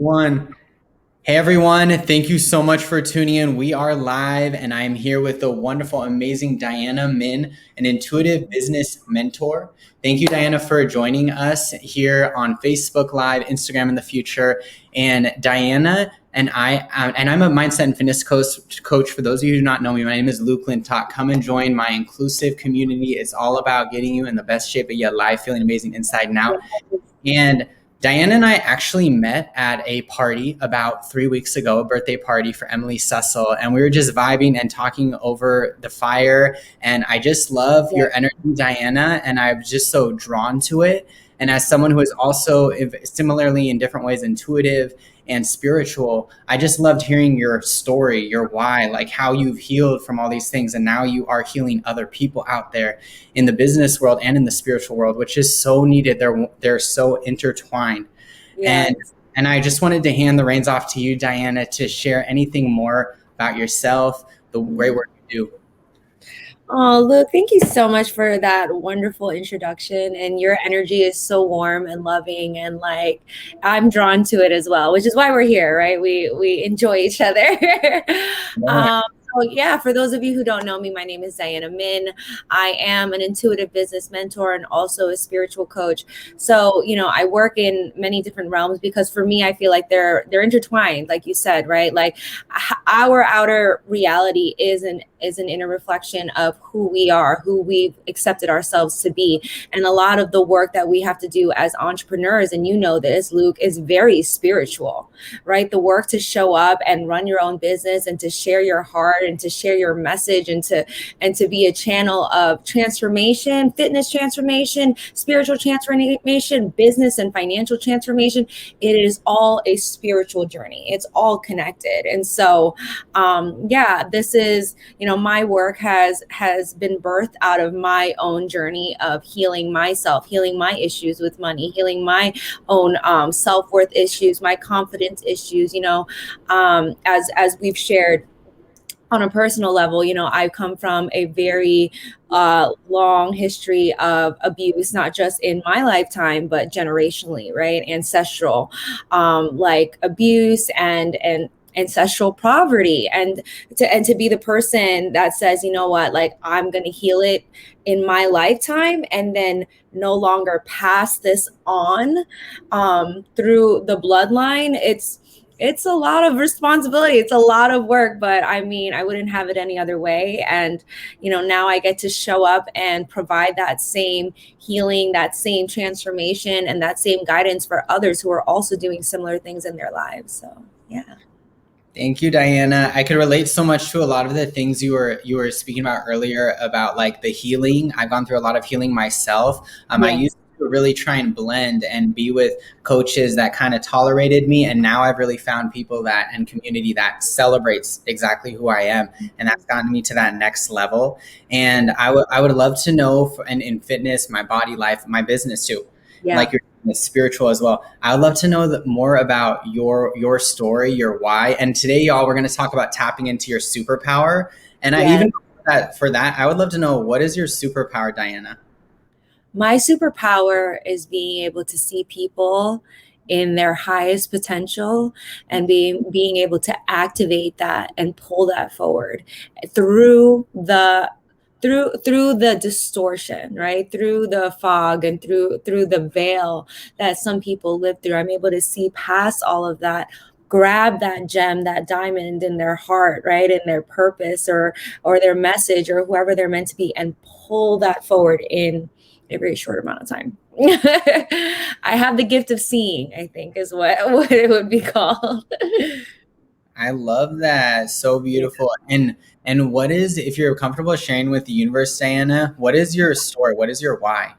One. Hey everyone, thank you so much for tuning in. We are live, and I am here with the wonderful, amazing Diana Min, an intuitive business mentor. Thank you, Diana, for joining us here on Facebook Live, Instagram in the future. And Diana and I'm a mindset and fitness coach. For those of you who do not know me, my name is Luke Lintott. Come and join my inclusive community. It's all about getting you in the best shape of your life, feeling amazing inside and out. And Diana and I actually met at a party about 3 weeks ago, a birthday party for Emily Cecil, and we were just vibing and talking over the fire. And I just love your energy, Diana, and I'm just so drawn to it. And as someone who is also similarly in different ways intuitive and spiritual, I just loved hearing your story, your why, like how you've healed from all these things. And now you are healing other people out there in the business world and in the spiritual world, which is so needed. They're so intertwined. Yes. And I just wanted to hand the reins off to you, Diana, to share anything more about yourself, the great work you do. Oh, Luke, thank you so much for that wonderful introduction. And your energy is so warm and loving, and like I'm drawn to it as well, which is why we're here, right? We enjoy each other. So yeah, for those of you who don't know me, my name is Diana Min. I am an intuitive business mentor and also a spiritual coach. So, I work in many different realms because for me, I feel like they're intertwined, like you said, right? Like our outer reality is an inner reflection of who we are, who we've accepted ourselves to be. And a lot of the work that we have to do as entrepreneurs, and you know this, Luke, is very spiritual, right? The work to show up and run your own business and to share your heart and to share your message and to be a channel of transformation, fitness transformation, spiritual transformation, business and financial transformation. It is all a spiritual journey. It's all connected. And so, this is, my work has been birthed out of my own journey of healing myself, healing my issues with money, healing my own self-worth issues, my confidence issues, as we've shared on a personal level. I come from a very long history of abuse, not just in my lifetime, but generationally, right? Ancestral, like abuse and ancestral poverty, and to be the person that says, you know what, like I'm going to heal it in my lifetime and then no longer pass this on through the bloodline. It's a lot of responsibility. It's a lot of work, but I mean, I wouldn't have it any other way. And, now I get to show up and provide that same healing, that same transformation, and that same guidance for others who are also doing similar things in their lives. So, yeah. Thank you, Diana. I could relate so much to a lot of the things you were speaking about earlier about like the healing. I've gone through a lot of healing myself. I used to really try and blend and be with coaches that kind of tolerated me. And now I've really found people and community that celebrates exactly who I am. And that's gotten me to that next level. And I would love to know in fitness, my body life, my business too. Yeah. Like you're spiritual as well. I would love to know more about your story, your why. And today, y'all, we're going to talk about tapping into your superpower. And I even for that, I would love to know, what is your superpower, Diana? My superpower is being able to see people in their highest potential and being able to activate that and pull that forward through the distortion, right? Through the fog and through the veil that some people live through. I'm able to see past all of that, grab that gem, that diamond in their heart, right? In their purpose or their message or whoever they're meant to be, and pull that forward in a very short amount of time. I have the gift of seeing, I think is what it would be called. I love that. So beautiful. And what is, if you're comfortable sharing with the universe, Diana, what is your story? What is your why?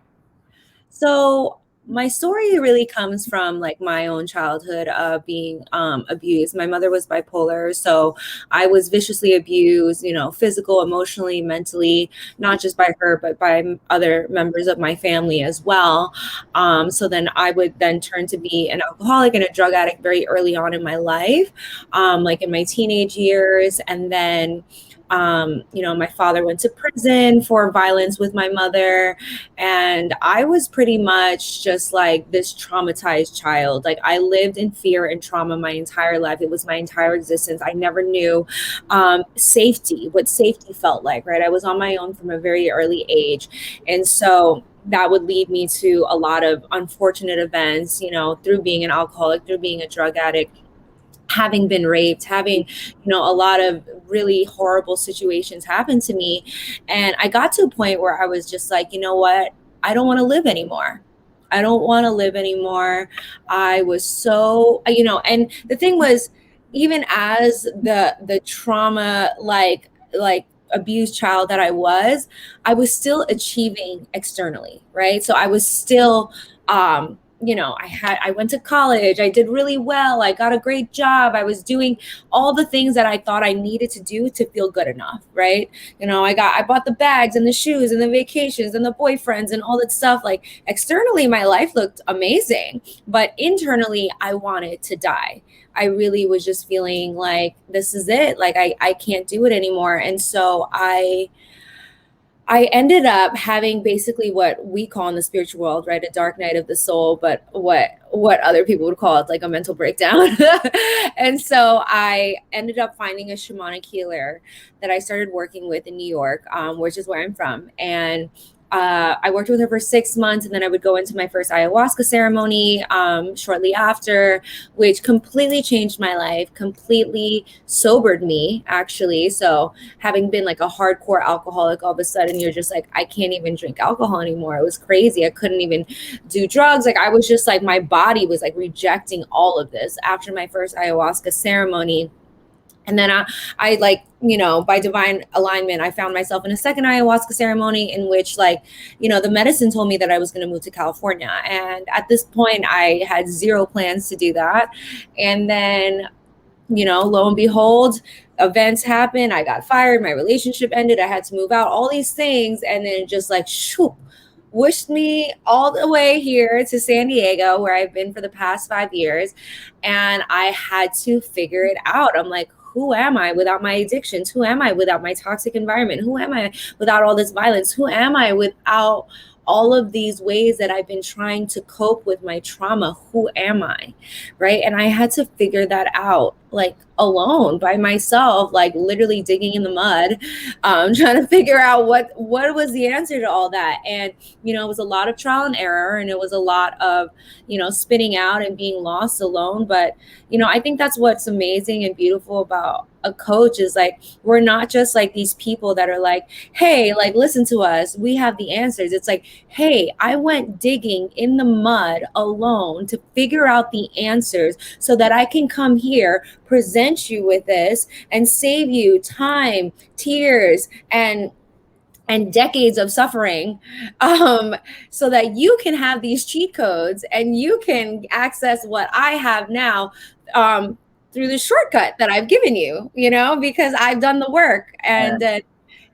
So my story really comes from like my own childhood of being abused. My mother was bipolar, so I was viciously abused, physical, emotionally, mentally, not just by her, but by other members of my family as well. So then I would then turn to be an alcoholic and a drug addict very early on in my life, like in my teenage years. And then My father went to prison for violence with my mother, and I was pretty much just like this traumatized child. Like, I lived in fear and trauma my entire life. It was my entire existence. I never knew safety, what safety felt like, right? I was on my own from a very early age. And so that would lead me to a lot of unfortunate events, through being an alcoholic, through being a drug addict, having been raped, having, a lot of really horrible situations happen to me. And I got to a point where I was just like, you know what? I don't want to live anymore. I don't want to live anymore. I was so, and the thing was, even as the trauma, like abused child that I was still achieving externally, right? So I was still, I went to college, I did really well, I got a great job, I was doing all the things that I thought I needed to do to feel good enough, right? I bought the bags and the shoes and the vacations and the boyfriends and all that stuff. Like, externally my life looked amazing, but internally I wanted to die. I really was just feeling like, this is it, like I can't do it anymore. And so I ended up having basically what we call in the spiritual world, right, a dark night of the soul, but what other people would call it, like a mental breakdown. And so I ended up finding a shamanic healer that I started working with in New York, which is where I'm from. And I worked with her for 6 months, and then I would go into my first ayahuasca ceremony shortly after, which completely changed my life, completely sobered me, actually. So, having been like a hardcore alcoholic, all of a sudden you're just like, I can't even drink alcohol anymore. It was crazy. I couldn't even do drugs. Like, I was just like, my body was like rejecting all of this after my first ayahuasca ceremony. And then I like, by divine alignment, I found myself in a second ayahuasca ceremony in which, like, the medicine told me that I was going to move to California. And at this point, I had zero plans to do that. And then, lo and behold, events happened. I got fired. My relationship ended. I had to move out, all these things. And then just like, shoo, wished me all the way here to San Diego, where I've been for the past 5 years. And I had to figure it out. I'm like, who am I without my addictions? Who am I without my toxic environment? Who am I without all this violence? Who am I without all of these ways that I've been trying to cope with my trauma? Who am I? Right. And I had to figure that out, like, alone, by myself, like literally digging in the mud, trying to figure out what was the answer to all that. And, it was a lot of trial and error, and it was a lot of, spinning out and being lost alone. But, I think that's what's amazing and beautiful about a coach is, like, we're not just like these people that are like, hey, like, listen to us, we have the answers. It's like, hey, I went digging in the mud alone to figure out the answers so that I can come here, present you with this, and save you time, tears, and decades of suffering, so that you can have these cheat codes and you can access what I have now, through the shortcut that I've given you, because I've done the work. And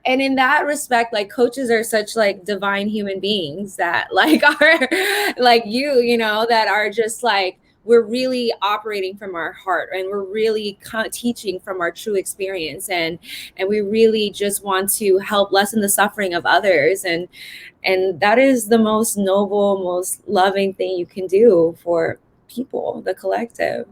in that respect, like, coaches are such like divine human beings that like are like that are just like, we're really operating from our heart, and we're really teaching from our true experience, and we really just want to help lessen the suffering of others, and that is the most noble, most loving thing you can do for people, the collective.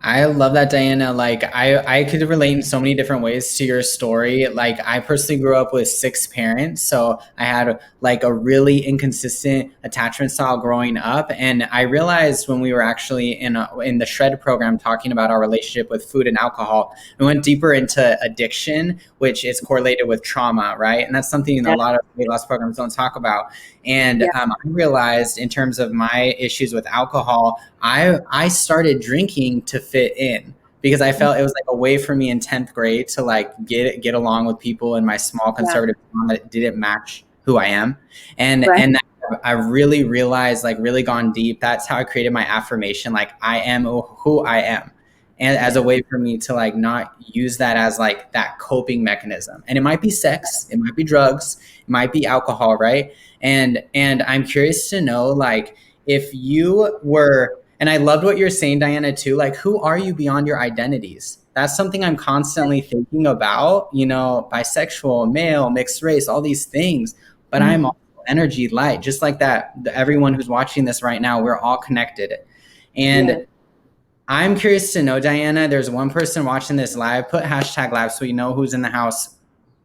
I love that, Diana. Like, I could relate in so many different ways to your story. Like, I personally grew up with 6 parents, so I had like a really inconsistent attachment style growing up. And I realized when we were actually in the Shred program talking about our relationship with food and alcohol, we went deeper into addiction, which is correlated with trauma, right? And that's something a lot of weight loss programs don't talk about. And I realized, in terms of my issues with alcohol, I started drinking to fit in, because I felt it was like a way for me in 10th grade to like get along with people in my small conservative town that didn't match who I am. And I really realized, like, really gone deep. That's how I created my affirmation. Like, I am who I am. And as a way for me to like not use that as like that coping mechanism. And it might be sex, it might be drugs, it might be alcohol, right? And I'm curious to know, like, if you were, and I loved what you're saying, Diana, too, like, who are you beyond your identities? that's something I'm constantly thinking about, bisexual, male, mixed race, all these things. But I'm Mhm. also energy light, just like that. Everyone who's watching this right now, we're all connected. Yeah. And I'm curious to know, Diana, there's one person watching this live, put hashtag live so we know who's in the house,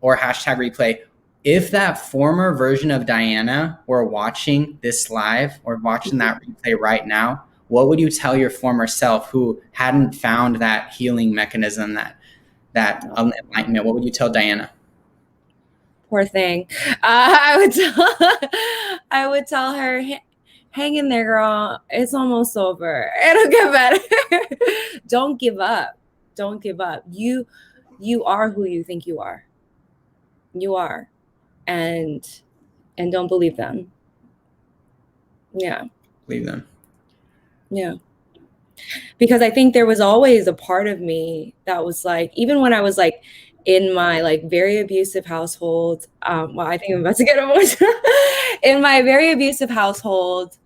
or hashtag replay. If that former version of Diana were watching this live or watching that replay right now, what would you tell your former self who hadn't found that healing mechanism, that enlightenment? What would you tell Diana? Poor thing. I would I would tell her, hang in there, girl. It's almost over. It'll get better. Don't give up. Don't give up. You are who you think you are. You are. And don't believe them. Yeah. Leave them. Yeah. Because I think there was always a part of me that was like, even when I was like in my like very abusive household, well, I think I'm about to get emotional. In my very abusive household,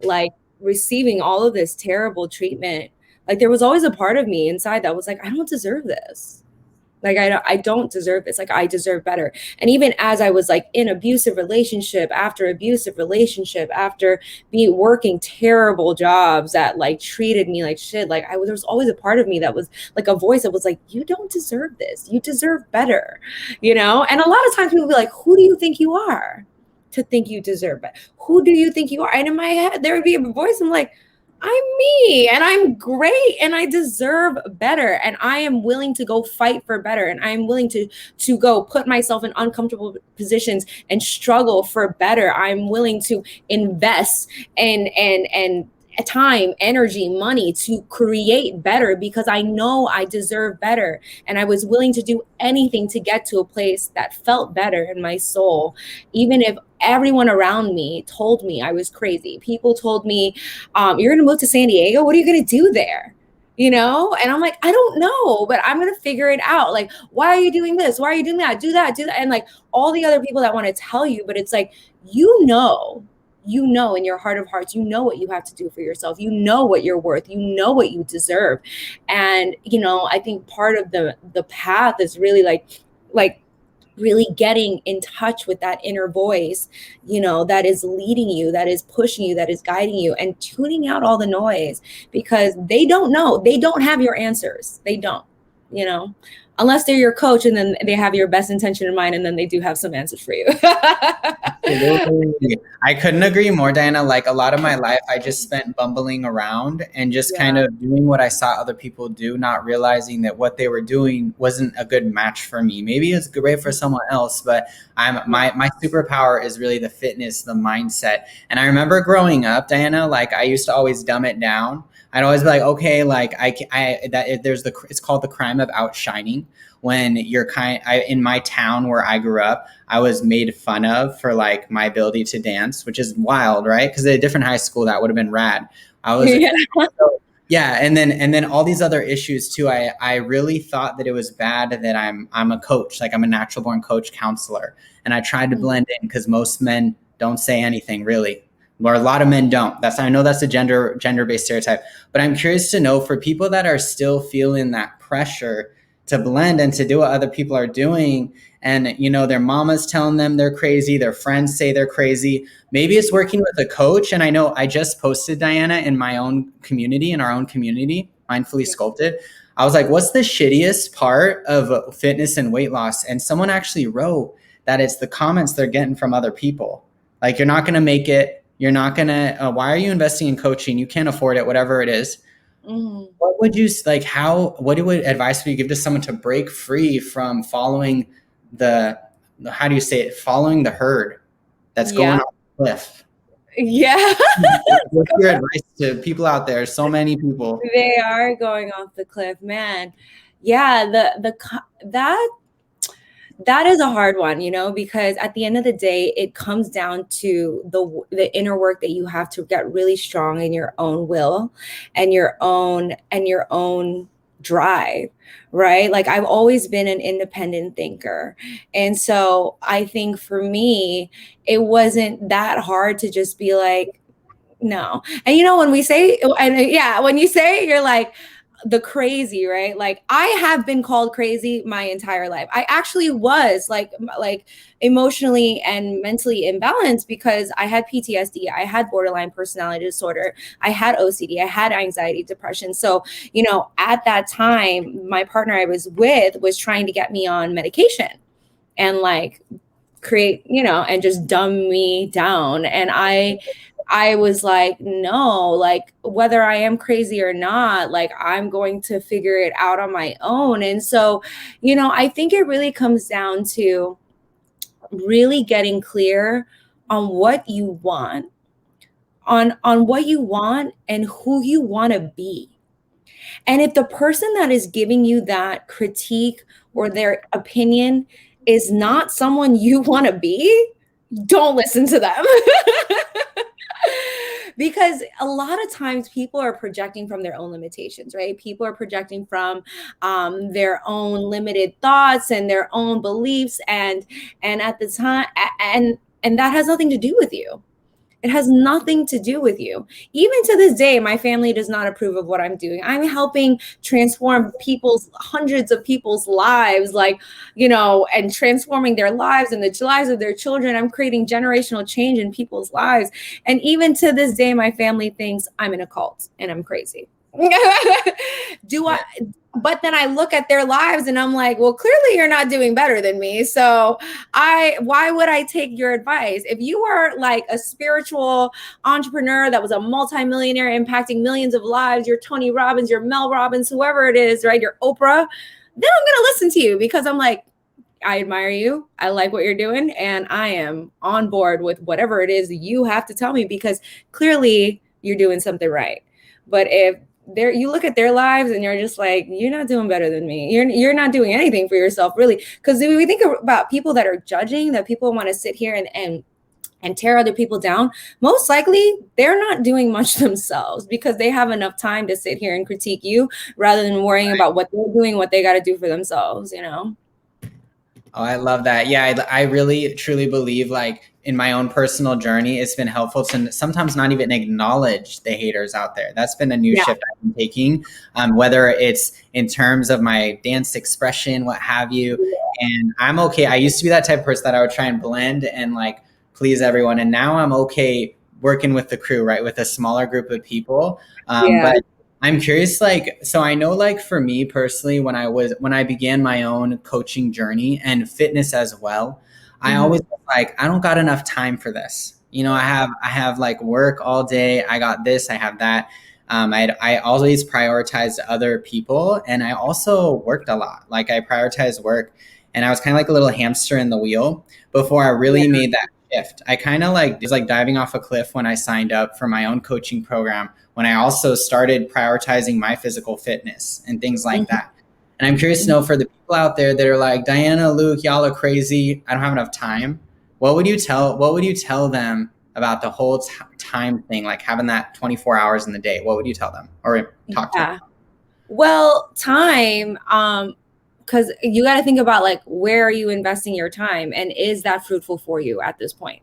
like receiving all of this terrible treatment, like there was always a part of me inside that was like, I don't deserve this. Like I don't deserve this. Like I deserve better. And even as I was like in abusive relationship after be working terrible jobs that like treated me like shit, like there was always a part of me that was like a voice that was like, you don't deserve this. You deserve better, you know? And a lot of times people be like, who do you think you are to think you deserve it? Who do you think you are? And in my head, there would be a voice. I'm like, I'm me and I'm great and I deserve better and I am willing to go fight for better and I am willing to go put myself in uncomfortable positions and struggle for better. I'm willing to invest and time, energy, money to create better because I know I deserve better and I was willing to do anything to get to a place that felt better in my soul, even if everyone around me told me I was crazy. People told me, you're going to move to San Diego. What are you going to do there? You know? And I'm like, I don't know, but I'm going to figure it out. Like, why are you doing this? Why are you doing that? Do that, do that. And like all the other people that want to tell you, but it's like, you know, in your heart of hearts, you know what you have to do for yourself. You know what you're worth. You know what you deserve. And, you know, I think part of the path is really like really getting in touch with that inner voice, you know, that is leading you, that is pushing you, that is guiding you, and tuning out all the noise because they don't know. They don't have your answers. They don't, you know, unless they're your coach and then they have your best intention in mind and then they do have some answers for you. Absolutely. I couldn't agree more, Diana. Like a lot of my life, I just spent bumbling around and just kind Yeah. of doing what I saw other people do, not realizing that what they were doing wasn't a good match for me. Maybe it's great for someone else, but my superpower is really the fitness, the mindset. And I remember growing up, Diana, like I used to always dumb it down. I'd always be like, okay, like it's called the crime of outshining when in my town where I grew up, I was made fun of for like my ability to dance, which is wild, right? Because at a different high school, that would have been rad. I was, Yeah. yeah, and then all these other issues too. I really thought that it was bad that I'm a coach, like I'm a natural born coach counselor, and I tried to blend in because most men don't say anything really, or a lot of men don't. I know that's a gender based stereotype, but I'm curious to know for people that are still feeling that pressure to blend and to do what other people are doing, and their mama's telling them they're crazy, their friends say they're crazy, maybe it's working with a coach. And I know I just posted, Diana, in my own community, in our own community, Mindfully Sculpted, I was like, what's the shittiest part of fitness and weight loss? And someone actually wrote that it's the comments they're getting from other people, like, you're not going to make it, you're not going to why are you investing in coaching, you can't afford it, whatever it is. Mm-hmm. What would you like? What advice would you give to someone to break free from following the, how do you say it? Following the herd that's Yeah. going off the cliff. Yeah. What's your advice to people out there? So many people. They are going off the cliff, man. Yeah, that is a hard one, you know, because at the end of the day, it comes down to the inner work that you have to get really strong in your own will and your own drive, right? Like I've always been an independent thinker. And so I think for me, it wasn't that hard to just be like, no. And you know, when we say, and yeah, when you say it, you're like, the crazy, right? Like I have been called crazy my entire life. I actually was like emotionally and mentally imbalanced because I had PTSD, I had borderline personality disorder, I had OCD, I had anxiety, depression. So, at that time, my partner I was with was trying to get me on medication and like create, and just dumb me down. And I was like, no, like whether I am crazy or not, like I'm going to figure it out on my own. And so, I think it really comes down to really getting clear on what you want, on what you want and who you want to be. And if the person that is giving you that critique or their opinion is not someone you want to be, don't listen to them. Because a lot of times people are projecting from their own limitations, right? People are projecting from their own limited thoughts and their own beliefs, and at the time, and that has nothing to do with you. It has nothing to do with you. Even to this day, my family does not approve of what I'm doing. I'm helping transform hundreds of people's lives, and transforming their lives and the lives of their children. I'm creating generational change in people's lives. And even to this day, my family thinks I'm in a cult and I'm crazy. Do I? But then I look at their lives and I'm like, well, clearly you're not doing better than me. So why would I take your advice? If you are like a spiritual entrepreneur that was a multimillionaire impacting millions of lives, you're Tony Robbins, you're Mel Robbins, whoever it is, right? You're Oprah, then I'm going to listen to you because I'm like, I admire you. I like what you're doing. And I am on board with whatever it is you have to tell me because clearly you're doing something right. But if you look at their lives and you're just like, you're not doing better than me. You're not doing anything for yourself, really. Because when we think about people that are judging, that people want to sit here and tear other people down, most likely they're not doing much themselves because they have enough time to sit here and critique you rather than worrying about what they're doing, what they got to do for themselves, Oh, I love that. Yeah, I really truly believe like in my own personal journey, it's been helpful to sometimes not even acknowledge the haters out there. That's been a new shift I've been taking, whether it's in terms of my dance expression, what have you. And I'm okay. I used to be that type of person that I would try and blend and like please everyone. And now I'm okay working with the crew, right? With a smaller group of people. But I'm curious, like, so I know like for me personally, when I began my own coaching journey and fitness as well, I always was like, I don't got enough time for this. I have like work all day. I got this, I have that. I always prioritized other people and I also worked a lot. Like I prioritized work and I was kind of like a little hamster in the wheel before I really made that shift. I kind of like, it was like diving off a cliff when I signed up for my own coaching program, when I also started prioritizing my physical fitness and things like that. And I'm curious to know for the people out there that are like, Diana, Luke, y'all are crazy. I don't have enough time. What would you tell them about the whole time thing, like having that 24 hours in the day? What would you tell them or talk to them? Well, time, because you got to think about like, where are you investing your time and is that fruitful for you at this point?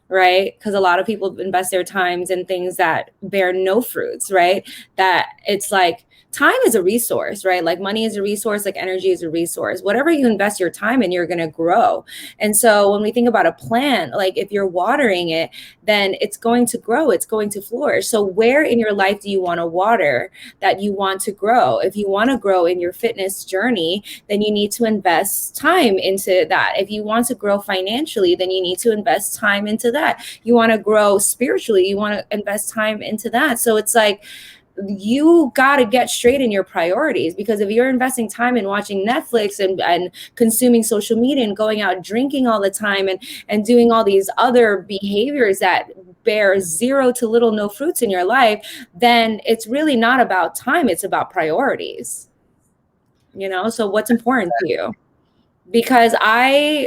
Right? Because a lot of people invest their times in things that bear no fruits, right? That it's like time is a resource, right? Like money is a resource, like energy is a resource. Whatever you invest your time in, you're going to grow. And so when we think about a plant, like if you're watering it, then it's going to grow, it's going to flourish. So where in your life do you want to water that you want to grow? If you want to grow in your fitness journey, then you need to invest time into that. If you want to grow financially, then you need to invest time into that. You want to grow spiritually, you want to invest time into that. So it's like, you got to get straight in your priorities, because if you're investing time in watching Netflix and consuming social media and going out drinking all the time and doing all these other behaviors that bear zero to little no fruits in your life, then it's really not about time. It's about priorities, so what's important to you? Because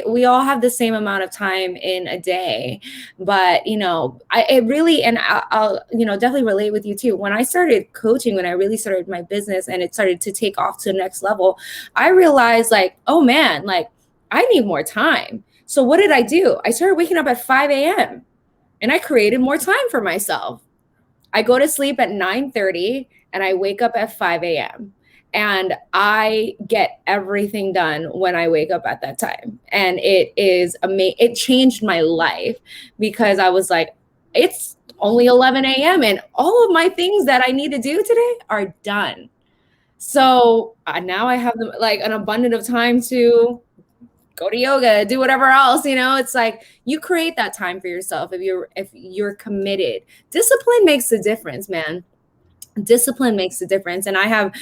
we all have the same amount of time in a day, but it really, and I'll definitely relate with you too. When I started coaching, when I really started my business and it started to take off to the next level, I realized like, oh man, like I need more time. So what did I do? I started waking up at 5 a.m. and I created more time for myself. I go to sleep at 9:30 and I wake up at 5 a.m. And I get everything done when I wake up at that time. And it is amazing. It changed my life because I was like, it's only 11 a.m. and all of my things that I need to do today are done. So now I have like an abundant of time to go to yoga, do whatever else, it's like you create that time for yourself if you're committed. Discipline makes the difference, man. Discipline makes a difference. And I have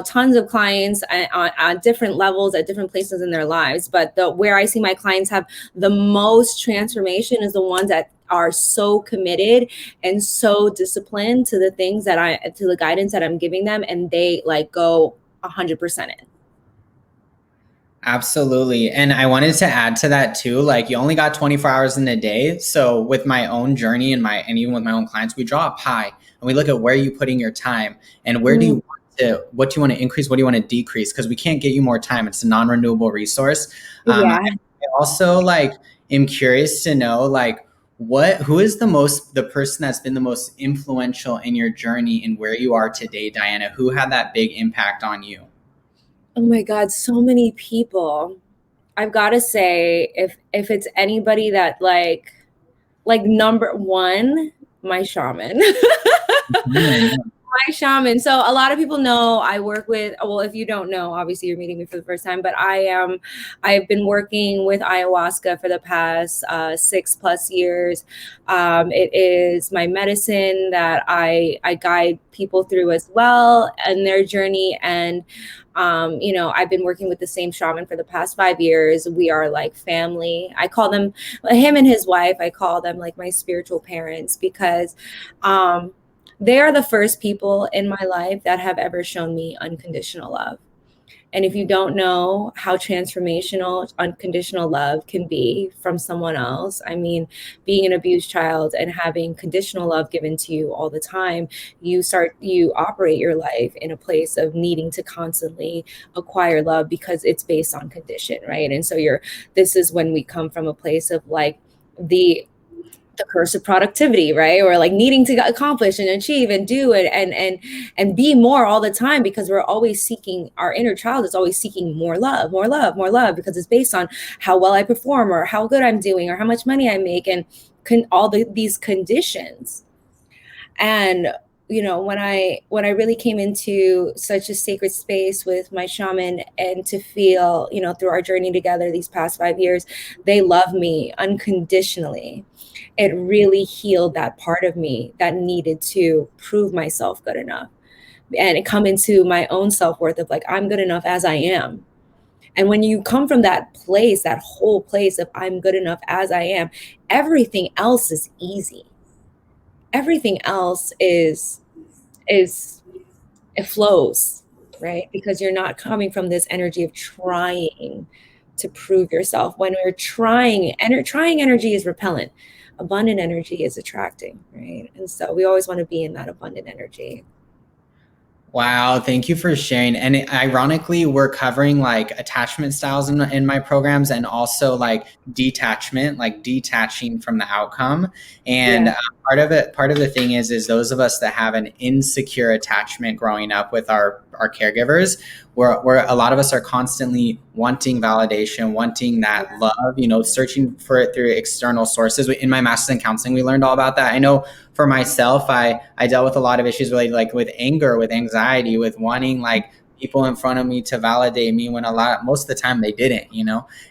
tons of clients on different levels at different places in their lives, but where I see my clients have the most transformation is the ones that are so committed and so disciplined to the things to the guidance that I'm giving them, and they like go 100% in. Absolutely. And I wanted to add to that too, like you only got 24 hours in a day. So with my own journey and even with my own clients, we draw a pie and we look at where you're putting your time and what do you want to increase? What do you want to decrease? Because we can't get you more time. It's a non-renewable resource. I also am curious to know who is the person that's been the most influential in your journey and where you are today, Diana? Who had that big impact on you? Oh my God, so many people. I've got to say, if it's anybody that like number one, my shaman. My shaman. So a lot of people know I work with, well, if you don't know, obviously you're meeting me for the first time, but I've been working with ayahuasca for the past 6+ years. It is my medicine that I guide people through as well in their journey. And I've been working with the same shaman for the past 5 years. We are like family. I call them, him and his wife, I call them like my spiritual parents, because they are the first people in my life that have ever shown me unconditional love. And if you don't know how transformational unconditional love can be from someone else, I mean, being an abused child and having conditional love given to you all the time, you operate your life in a place of needing to constantly acquire love because it's based on condition, right? And so this is when we come from a place of like the curse of productivity, right? Or like needing to accomplish and achieve and do it and be more all the time, because we're always seeking, our inner child is always seeking more love, more love, more love, because it's based on how well I perform or how good I'm doing or how much money I make and these conditions. And when I really came into such a sacred space with my shaman, and to feel, through our journey together these past 5 years, they love me unconditionally. It really healed that part of me that needed to prove myself good enough, and it come into my own self-worth of like, I'm good enough as I am. And when you come from that place, that whole place of I'm good enough as I am, everything else is easy. Everything else it flows, right? Because you're not coming from this energy of trying to prove yourself. When we're trying energy is repellent. Abundant energy is attracting, right? And so we always want to be in that abundant energy. Wow, thank you for sharing. And ironically, we're covering like attachment styles in my programs, and also like detachment, like detaching from the outcome. And part of the thing is those of us that have an insecure attachment growing up with our caregivers, where a lot of us are constantly wanting validation, wanting that love, searching for it through external sources. In my master's in counseling, we learned all about that. I know for myself, I dealt with a lot of issues related like with anger, with anxiety, with wanting like people in front of me to validate me when most of the time they didn't,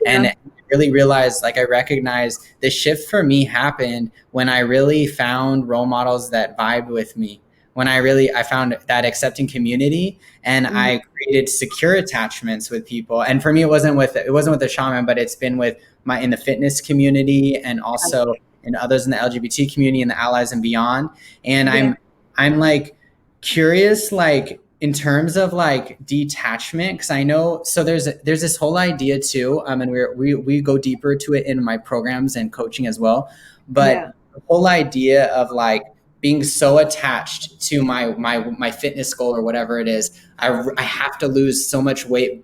and I really realized, I recognized the shift for me happened when I really found role models that vibed with me. When I found that accepting community, and I created secure attachments with people. And for me, it wasn't with a shaman, but it's been with in the fitness community, and also and others in the LGBT community and the allies and beyond. And I'm like curious, like in terms of like detachment, because I know, so there's this whole idea too, and we go deeper to it in my programs and coaching as well. But the whole idea of like being so attached to my fitness goal or whatever it is, I have to lose so much weight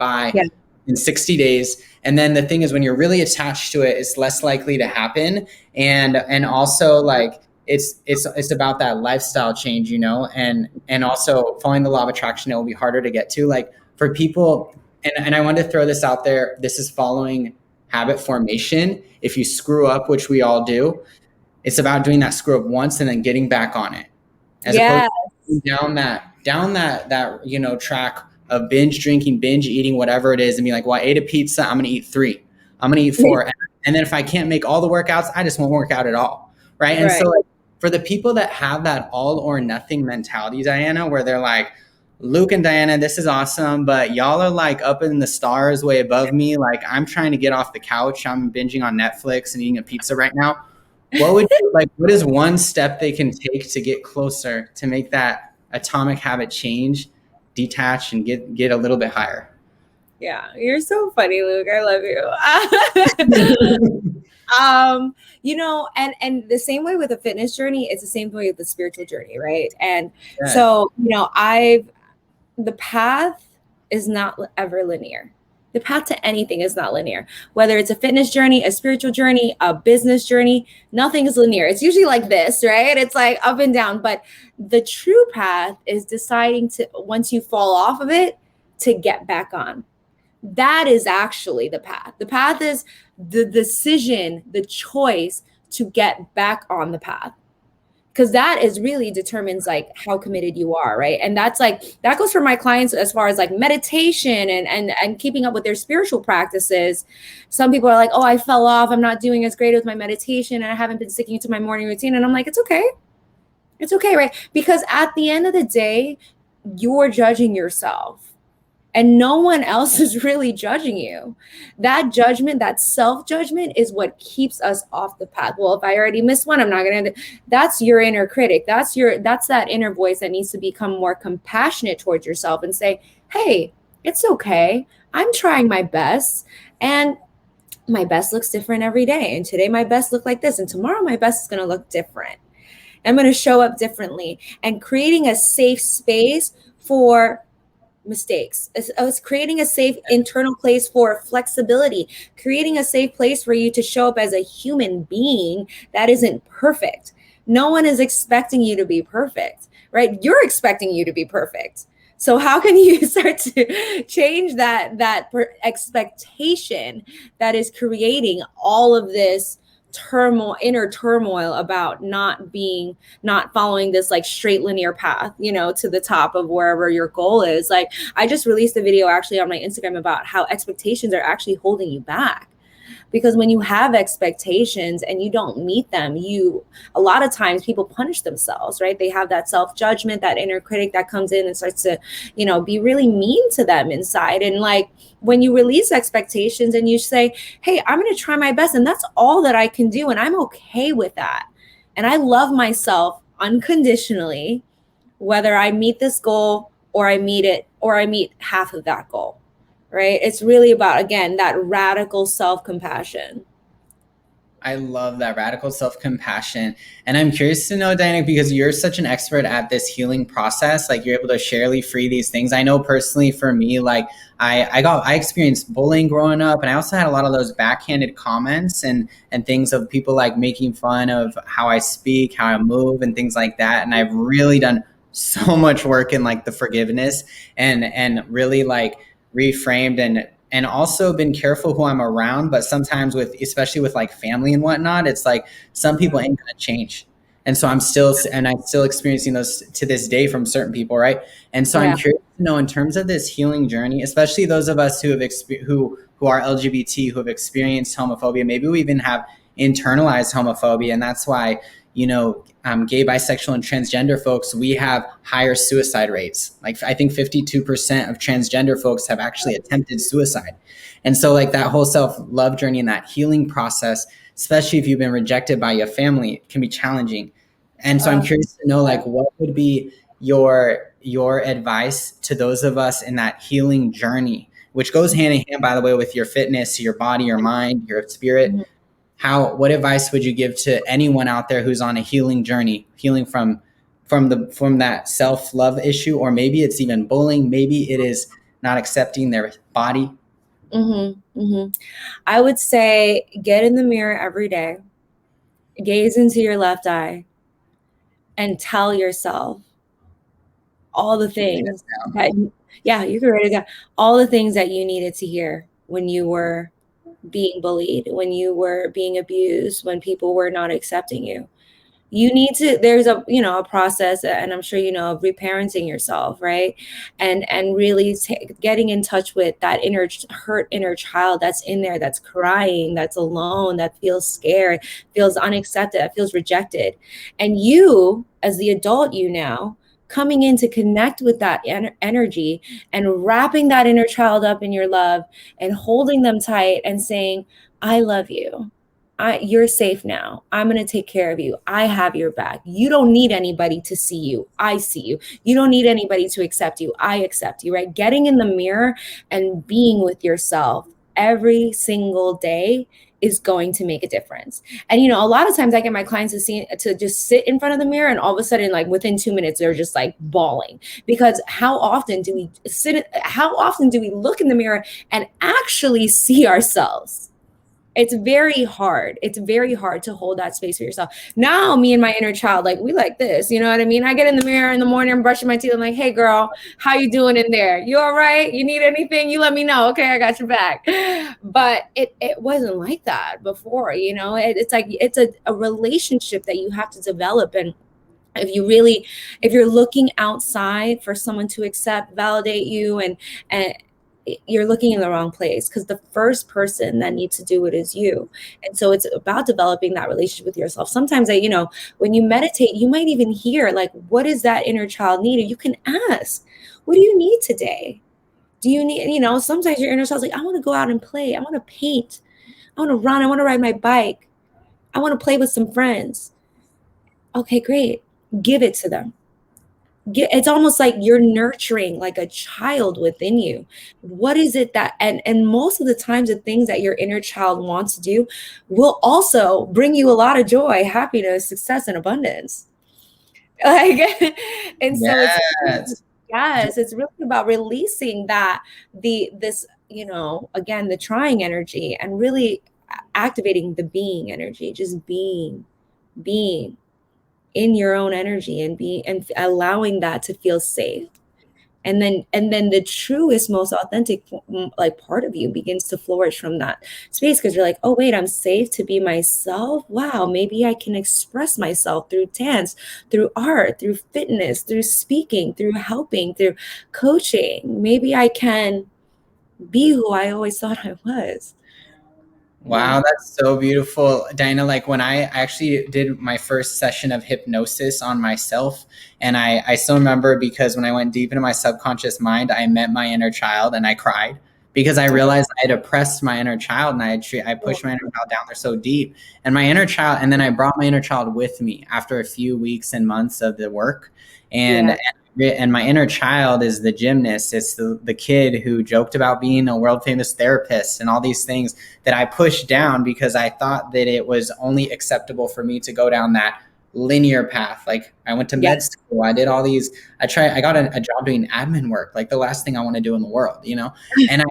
in 60 days. And then the thing is, when you're really attached to it, it's less likely to happen. And also like it's about that lifestyle change, you know, and also following the law of attraction. It will be harder to get to, like, for people. And I want to throw this out there. This is following habit formation. If you screw up, which we all do, it's about doing that screw up once and then getting back on it, as opposed Yeah. to down that you know, track of binge drinking, binge eating, whatever it is, and be like, well, I ate a pizza, I'm gonna eat three, I'm gonna eat four, and then if I can't make all the workouts, I just won't work out at all, right? And Right. so, like, for the people that have that all or nothing mentality, Diana, where they're like, Luke and Diana, this is awesome, but y'all are like up in the stars way above me. Like, I'm trying to get off the couch. I'm binging on Netflix and eating a pizza right now. What would you like? What is one step they can take to get closer to make that atomic habit change, detach, and get a little bit higher? Yeah, you're so funny, Luke. I love you. You know, and the same way with the fitness journey, it's the same way with the spiritual journey, right? And Yeah. so, you know, the path is not ever linear. The path to anything is not linear. Whether it's a fitness journey, a spiritual journey, a business journey, nothing is linear. It's usually like this, right? It's like up and down. But the true path is deciding to, once you fall off of it, to get back on. That is actually the path. The path is the decision, the choice to get back on the path, because that is really determines like how committed you are, right? And that's like, that goes for my clients as far as like meditation and keeping up with their spiritual practices. Some people are like, oh, I fell off, I'm not doing as great with my meditation, and I haven't been sticking to my morning routine. And I'm like, it's okay. It's okay, right? Because at the end of the day, you're judging yourself and no one else is really judging you. That judgment, that self-judgment is what keeps us off the path. Well, if I already missed one, I'm not going to. That's your inner critic. That's that inner voice that needs to become more compassionate towards yourself and say, hey, it's okay. I'm trying my best. And my best looks different every day. And today my best looked like this. And tomorrow my best is going to look different. I'm going to show up differently. And creating a safe space for mistakes. It's creating a safe internal place for flexibility, creating a safe place for you to show up as a human being that isn't perfect. No one is expecting you to be perfect, right? You're expecting you to be perfect. So how can you start to change that expectation that is creating all of this inner turmoil about not following this like straight linear path, you know, to the top of wherever your goal is. Like, I just released a video actually on my Instagram about how expectations are actually holding you back. Because when you have expectations and you don't meet them, a lot of times people punish themselves, right? They have that self-judgment, that inner critic that comes in and starts to, you know, be really mean to them inside. And like, when you release expectations and you say, hey, I'm going to try my best and that's all that I can do, and I'm okay with that, and I love myself unconditionally, whether I meet this goal or I meet half of that goal, right? It's really about, again, that radical self-compassion. I love that radical self compassion. And I'm curious to know, Diana, because you're such an expert at this healing process, like you're able to sharely free these things. I know personally for me, like I experienced bullying growing up, and I also had a lot of those backhanded comments and things of people like making fun of how I speak, how I move, and things like that. And I've really done so much work in like the forgiveness and really like reframed and also been careful who I'm around. But sometimes with, especially with like family and whatnot, it's like some people ain't gonna change. And so I'm still experiencing those to this day from certain people, right? And so I'm Yeah. curious to know, in terms of this healing journey, especially those of us who have who are LGBT, who have experienced homophobia, maybe we even have internalized homophobia, and that's why, you know, gay, bisexual, and transgender folks, we have higher suicide rates. Like, I think 52% of transgender folks have actually attempted suicide. And so like that whole self-love journey and that healing process, especially if you've been rejected by your family, can be challenging. And so I'm curious to know, like, what would be your advice to those of us in that healing journey, which goes hand in hand, by the way, with your fitness, your body, your mind, your spirit. What advice would you give to anyone out there who's on a healing journey, healing from that self-love issue, or maybe it's even bullying, maybe it is not accepting their body? I would say get in the mirror every day, gaze into your left eye, and tell yourself all the Write this things down. that, yeah, you can write it down. All the things that you needed to hear when you were being bullied, when you were being abused, when people were not accepting you. You need to, there's a, a process, and I'm sure, of reparenting yourself, right? And really getting in touch with that hurt inner child that's in there, that's crying, that's alone, that feels scared, feels unaccepted, that feels rejected. And you, as the adult, now coming in to connect with that energy and wrapping that inner child up in your love and holding them tight and saying, I love you. You're safe now. I'm going to take care of you. I have your back. You don't need anybody to see you. I see you. You don't need anybody to accept you. I accept you, right? Getting in the mirror and being with yourself every single day is going to make a difference. And a lot of times I get my clients to just sit in front of the mirror, and all of a sudden, like within 2 minutes, they're just like bawling. Because how often do we look in the mirror and actually see ourselves? It's very hard. It's very hard to hold that space for yourself. Now, me and my inner child, like, we like this, you know what I mean? I get in the mirror in the morning, I'm brushing my teeth. I'm like, hey girl, how you doing in there? You all right? You need anything? You let me know. Okay, I got your back. But it wasn't like that before, it's like, it's a relationship that you have to develop. And if you're looking outside for someone to accept, validate you, and you're looking in the wrong place, because the first person that needs to do it is you. And so it's about developing that relationship with yourself. Sometimes when you meditate, you might even hear, like, what does that inner child need? And you can ask, what do you need today? Do you need, sometimes your inner child's like, I want to go out and play. I want to paint. I want to run. I want to ride my bike. I want to play with some friends. Okay, great. Give it to them. It's almost like you're nurturing like a child within you. What is it that, and most of the times, the things that your inner child wants to do will also bring you a lot of joy, happiness, success, and abundance. Like, and so Yes. yes, it's really about releasing that, this, again, the trying energy, and really activating the being energy, just being in your own energy, and allowing that to feel safe. And then the truest, most authentic, like, part of you begins to flourish from that space, because you're like, oh wait, I'm safe to be myself. Wow, maybe I can express myself through dance, through art, through fitness, through speaking, through helping, through coaching. Maybe I can be who I always thought I was. Wow, that's so beautiful, Diana. Like when I actually did my first session of hypnosis on myself, and I still remember, because when I went deep into my subconscious mind, I met my inner child and I cried, because I realized I had oppressed my inner child, and I pushed my inner child down there so deep. And my inner child, and then I brought my inner child with me after a few weeks and months of the work. And, Yeah. and my inner child is the gymnast. It's the kid who joked about being a world famous therapist and all these things that I pushed down, because I thought that it was only acceptable for me to go down that linear path. Like I went to Yeah. med school, I did all these, I got a job doing admin work, like the last thing I want to do in the world, And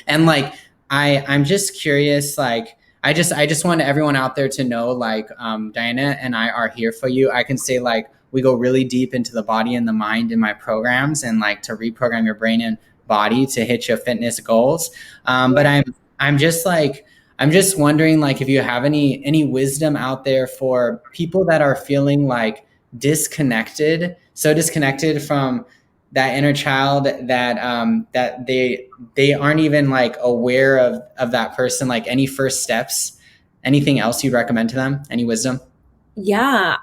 and like I'm just curious, like I just want everyone out there to know, like, Diana and I are here for you. I can say, like, we go really deep into the body and the mind in my programs, and like to reprogram your brain and body to hit your fitness goals. But I'm just wondering, like, if you have any wisdom out there for people that are feeling like disconnected, so disconnected from that inner child, that they aren't even like aware of that person. Like, any first steps, anything else you'd recommend to them? Any wisdom? Yeah,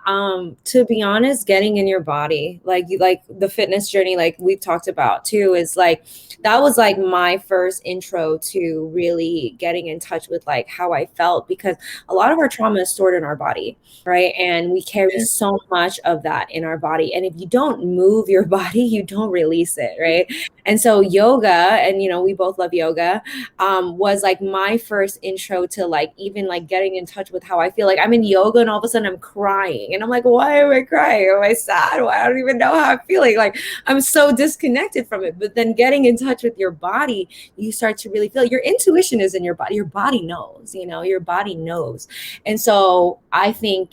to be honest, getting in your body, like the fitness journey, like we've talked about too, is like, that was like my first intro to really getting in touch with like how I felt, because a lot of our trauma is stored in our body, right? And we carry so much of that in our body. And if you don't move your body, you don't release it, right? And so yoga, and we both love yoga, was like my first intro to like even like getting in touch with how I feel. Like I'm in yoga and all of a sudden I'm crying, and I'm like, why am I crying? Am I sad? Why? I don't even know how I'm feeling. Like I'm so disconnected from it. But then getting in touch with your body, you start to really feel your intuition is in your body. Your body knows, your body knows. And so I think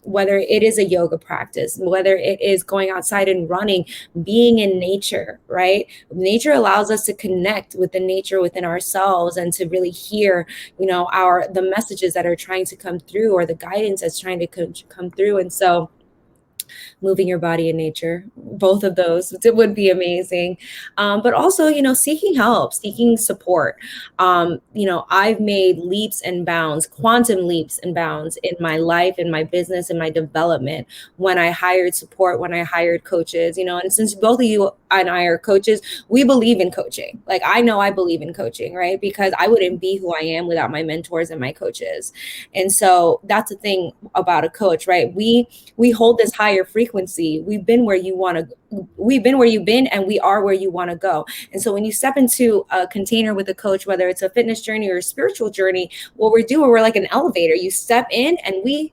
whether it is a yoga practice, whether it is going outside and running, being in nature, right? Nature allows us to connect with the nature within ourselves and to really hear, the messages that are trying to come through, or the guidance that's trying to come through. And so moving your body in nature, both of those would be amazing. But also, seeking help, seeking support. I've made leaps and bounds, quantum leaps and bounds in my life, in my business, in my development, when I hired support, when I hired coaches, and since both of you and I are coaches, we believe in coaching. Like, I know I believe in coaching, right? Because I wouldn't be who I am without my mentors and my coaches. And so that's the thing about a coach, right? We hold this higher frequency. We've been where you've been, and we are where you want to go. And so when you step into a container with a coach, whether it's a fitness journey or a spiritual journey, what we're like an elevator. You step in and we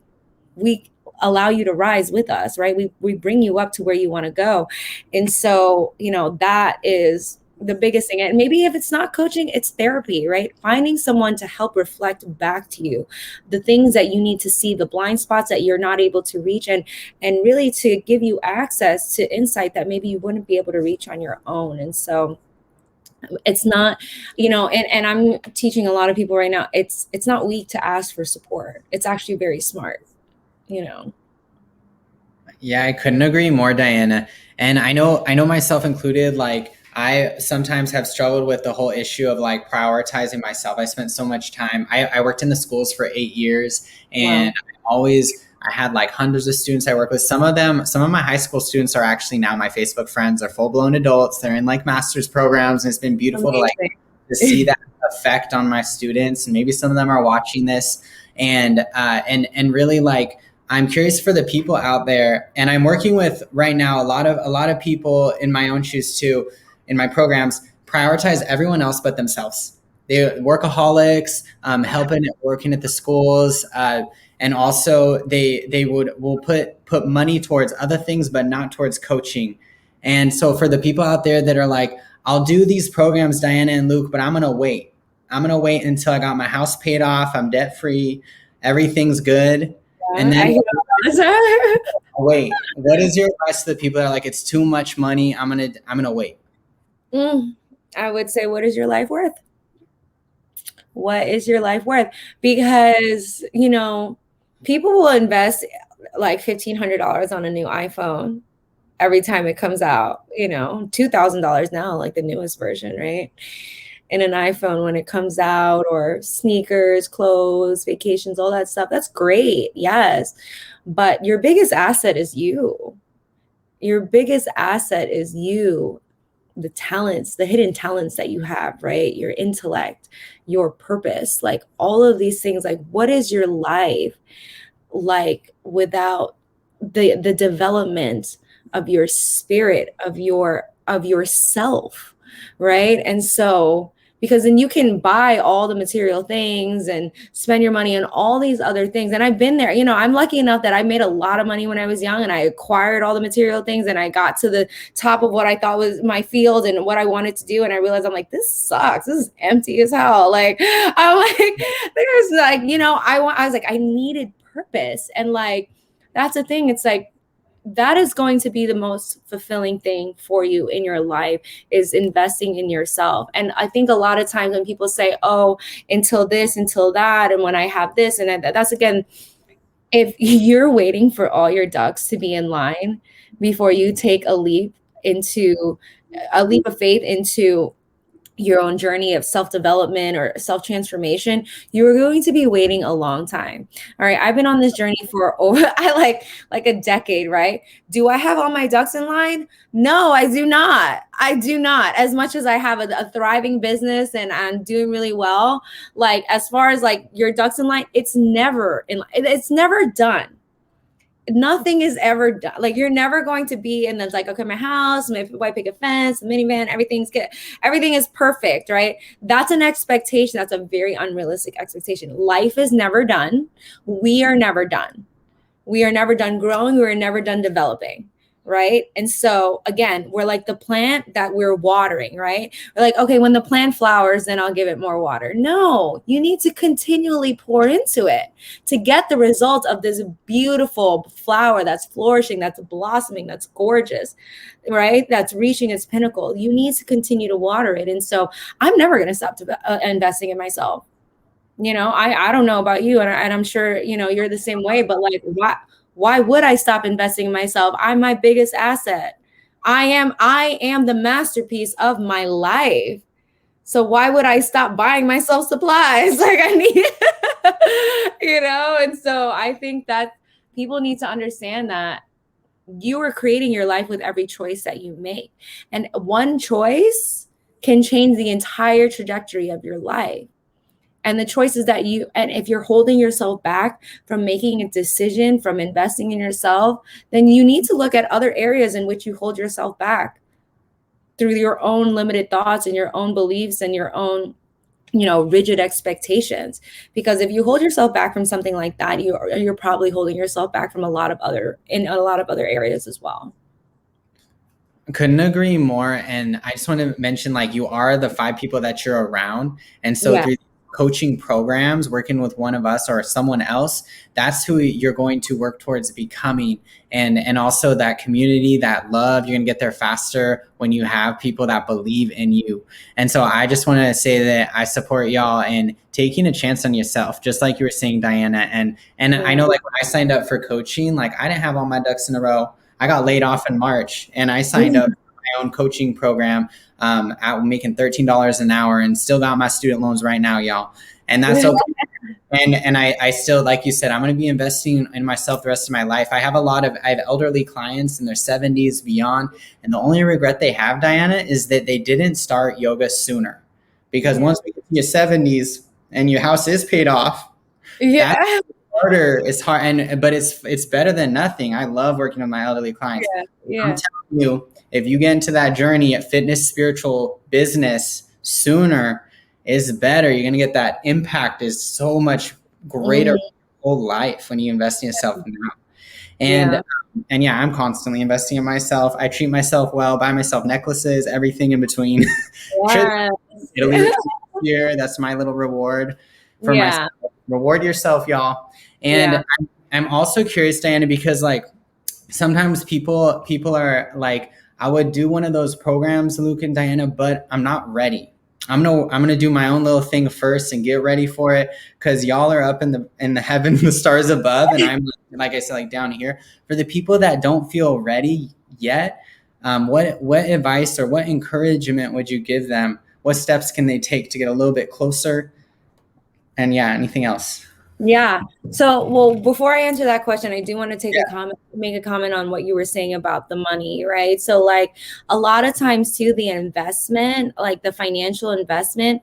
allow you to rise with us, right? We bring you up to where you want to go. And so, that is the biggest thing. And maybe if it's not coaching, it's therapy, right? Finding someone to help reflect back to you the things that you need to see, the blind spots that you're not able to reach, and really to give you access to insight that maybe you wouldn't be able to reach on your own. And so it's not, and I'm teaching a lot of people right now, it's not weak to ask for support. It's actually very smart, Yeah, I couldn't agree more, Diana. And I know myself included, like, I sometimes have struggled with the whole issue of like prioritizing myself. I spent so much time. I worked in the schools for 8 years, and Wow. I had like hundreds of students I work with. Some of my high school students are actually now my Facebook friends. They're full blown adults. They're in like master's programs, and it's been beautiful Amazing. to see that effect on my students. And maybe some of them are watching this, and really, like, I'm curious for the people out there, and I'm working with right now a lot of people in my own shoes too, in my programs, prioritize everyone else but themselves. They workaholics, working at the schools, and also they will put money towards other things but not towards coaching. And so for the people out there that are like, I'll do these programs, Diana and Luke, but I'm gonna wait. I'm gonna wait until I got my house paid off, I'm debt free, everything's good, and Yeah, then I hear wait. What is your advice to the people that are like, it's too much money, I'm gonna wait? I would say, what is your life worth? What is your life worth? Because, people will invest like $1,500 on a new iPhone every time it comes out, $2,000 now, like the newest version, right? In an iPhone when it comes out, or sneakers, clothes, vacations, all that stuff. That's great. Yes. But your biggest asset is you. Your biggest asset is you, the talents, the hidden talents that you have, right? Your intellect, your purpose, like all of these things. Like, what is your life like without the development of your spirit, of yourself, right? And so, because then you can buy all the material things and spend your money on all these other things. And I've been there. I'm lucky enough that I made a lot of money when I was young, and I acquired all the material things, and I got to the top of what I thought was my field and what I wanted to do. And I realized, I'm like, this sucks. This is empty as hell. Like, I'm like, there's like, I was like, I needed purpose. And like, that's the thing. It's like, that is going to be the most fulfilling thing for you in your life, is investing in yourself. And I think a lot of times when people say, oh, until this, until that, and when I have this and that's, again, if you're waiting for all your ducks to be in line before you take a leap of faith into your own journey of self-development or self-transformation, you're going to be waiting a long time. All right. I've been on this journey for over like a decade, right? Do I have all my ducks in line? No, I do not. I do not. As much as I have a thriving business and I'm doing really well, like, as far as like your ducks in line, it's never done. Nothing is ever done. Like, you're never going to be in this, like, okay, my house, my white picket fence, the minivan, everything's good. Everything is perfect, right? That's an expectation. That's a very unrealistic expectation. Life is never done. We are never done. We are never done growing. We are never done developing. right? And so again, we're like the plant that we're watering, right? We're like, okay, when the plant flowers, then I'll give it more water. No, you need to continually pour into it to get the result of this beautiful flower that's flourishing, that's blossoming, that's gorgeous, right? That's reaching its pinnacle. You need to continue to water it. And so I'm never going to stop investing in myself. I don't know about you, and I'm sure, you're the same way, but like, why would I stop investing in myself? I'm my biggest asset. I am the masterpiece of my life. So why would I stop buying myself supplies? Like I need, and so I think that people need to understand that you are creating your life with every choice that you make. And one choice can change the entire trajectory of your life. And the choices and if you're holding yourself back from making a decision, from investing in yourself, then you need to look at other areas in which you hold yourself back through your own limited thoughts and your own beliefs and your own, rigid expectations. Because if you hold yourself back from something like that, you're probably holding yourself back from a lot of other areas as well. Couldn't agree more. And I just want to mention, like, you are the 5 people that you're around. And so Yeah. through coaching programs, working with one of us or someone else, that's who you're going to work towards becoming. And also that community, that love, you're going to get there faster when you have people that believe in you. And so I just want to say that I support y'all in taking a chance on yourself, just like you were saying, Diana. And I know, like, when I signed up for coaching, like, I didn't have all my ducks in a row. I got laid off in March, and I signed up for my own coaching program, out making $13 an hour, and still got my student loans right now, y'all. And that's okay. And I still, like you said, I'm going to be investing in myself the rest of my life. I have elderly clients in their 70s, beyond, and the only regret they have, Diana, is that they didn't start yoga sooner. Because once we get to your 70s and your house is paid off, Yeah. harder. It's hard, but it's better than nothing. I love working with my elderly clients. Yeah. I'm telling you, if you get into that journey at fitness, spiritual, business sooner is better. You're gonna get that impact is so much greater whole life when you invest in yourself now. And yeah, I'm constantly investing in myself. I treat myself well, buy myself necklaces, everything in between. Yes. Italy here. That's my little reward for myself. Reward yourself, y'all. And I'm also curious, Diana, because like sometimes people are like, I would do one of those programs, Luke and Diana, but I'm not ready. I'm gonna do my own little thing first and get ready for it, because y'all are up in the heaven, the stars above, and I'm, like I said, like down here. For the people that don't feel ready yet, what advice or what encouragement would you give them? What steps can they take to get a little bit closer? And yeah, anything else? Yeah. So, well, before I answer that question, I do want to make a comment on what you were saying about the money, right? So, like, a lot of times too, the investment, like the financial investment,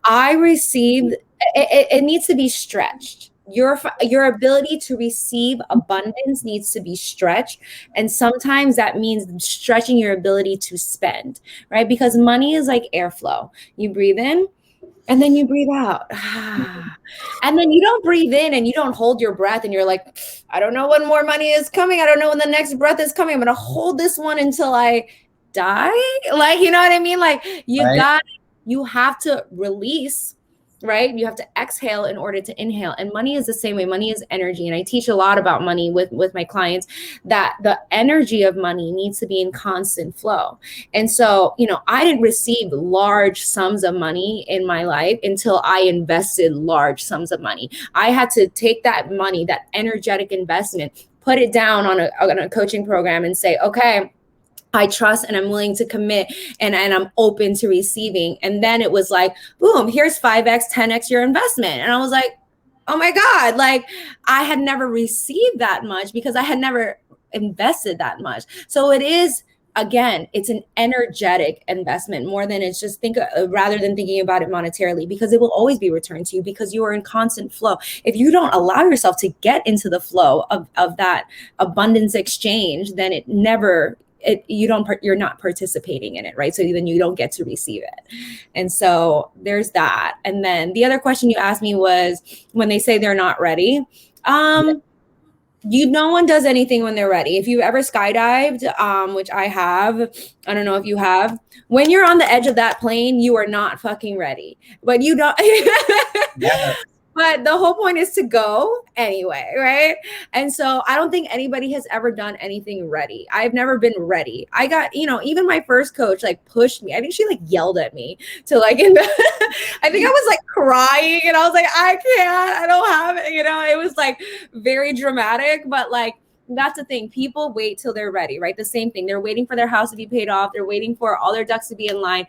I received, it needs to be stretched. Your ability to receive abundance needs to be stretched, and sometimes that means stretching your ability to spend, right? Because money is like airflow. You breathe in, and then you breathe out. And then you don't breathe in and you don't hold your breath and you're like, I don't know when more money is coming. I don't know when the next breath is coming. I'm going to hold this one until I die. Like, you know what I mean? Like you have to release, right? You have to exhale in order to inhale. And money is the same way. Money is energy. And I teach a lot about money with my clients, that the energy of money needs to be in constant flow. And so, I didn't receive large sums of money in my life until I invested large sums of money. I had to take that money, that energetic investment, put it down on a coaching program and say, okay, I trust and I'm willing to commit, and I'm open to receiving. And then it was like, boom, here's 5x, 10x your investment. And I was like, oh my God, like I had never received that much because I had never invested that much. So it is, again, it's an energetic investment more than it's just rather than thinking about it monetarily, because it will always be returned to you because you are in constant flow. If you don't allow yourself to get into the flow of that abundance exchange, then you're not participating in it, right? So then you don't get to receive it. And so there's that. And then the other question you asked me was when they say they're not ready. No one does anything when they're ready. If you ever skydived, which I have, I don't know if you have, when you're on the edge of that plane, you are not fucking ready. But you don't Yeah. but the whole point is to go anyway, right? And so I don't think anybody has ever done anything ready. I've never been ready. I got, even my first coach like pushed me. I think she like yelled at me to like I think I was like crying and I was like, I can't, I don't have it, it was like very dramatic, but like that's the thing. People wait till they're ready, right? The same thing. They're waiting for their house to be paid off. They're waiting for all their ducks to be in line.